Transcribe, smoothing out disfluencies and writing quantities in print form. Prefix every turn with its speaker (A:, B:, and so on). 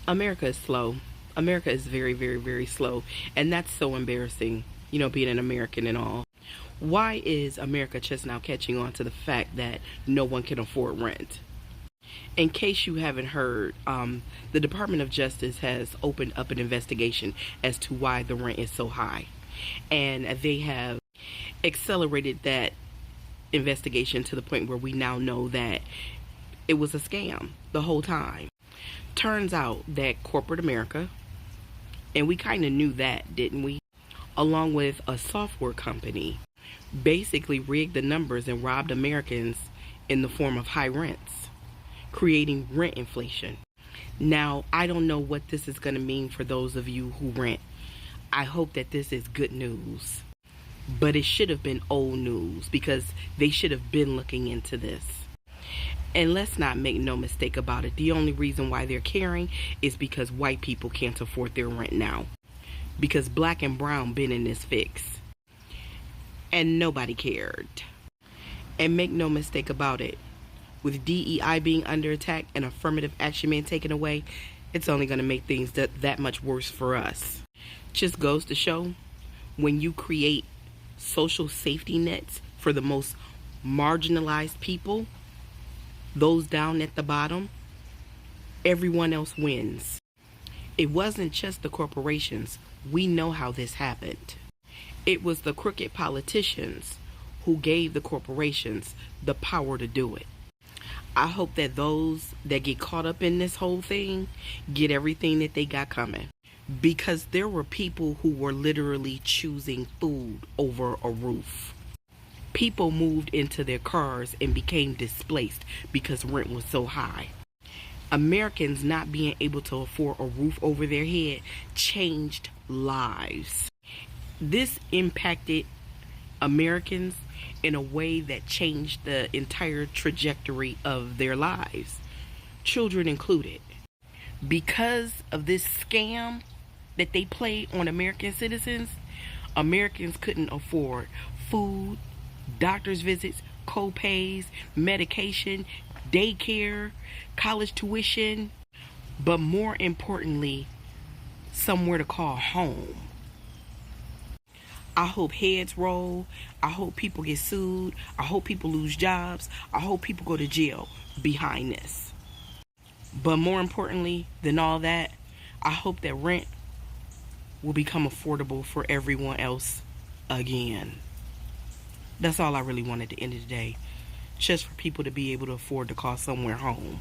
A: America is slow. America is very, very, very slow. And that's so embarrassing, being an American and all. Why is America just now catching on to the fact that no one can afford rent? In case you haven't heard, the Department of Justice has opened up an investigation as to why the rent is so high. And they have accelerated that investigation to the point where we now know that it was a scam the whole time. Turns out that corporate America, and we kind of knew that, didn't we? Along with a software company, basically rigged the numbers and robbed Americans in the form of high rents, creating rent inflation. Now, I don't know what this is going to mean for those of you who rent. I hope that this is good news. But it should have been old news because they should have been looking into this. And let's not make no mistake about it. The only reason why they're caring is because white people can't afford their rent now. Because black and brown been in this fix. And nobody cared. And make no mistake about it. With DEI being under attack and affirmative action being taken away, it's only going to make things that much worse for us. Just goes to show, when you create social safety nets for the most marginalized people, those down at the bottom, everyone else wins. It wasn't just the corporations. We know how this happened. It was the crooked politicians who gave the corporations the power to do it. I hope that those that get caught up in this whole thing get everything that they got coming. Because there were people who were literally choosing food over a roof. People moved into their cars and became displaced because rent was so high. Americans not being able to afford a roof over their head changed lives. This impacted Americans in a way that changed the entire trajectory of their lives, children included. Because of this scam that they played on American citizens, Americans couldn't afford food, doctor's visits, co-pays, medication, daycare, college tuition, but more importantly, somewhere to call home. I hope heads roll. I hope people get sued. I hope people lose jobs. I hope people go to jail behind this. But more importantly than all that, I hope that rent will become affordable for everyone else again. That's all I really wanted at the end of the day. Just for people to be able to afford to call somewhere home.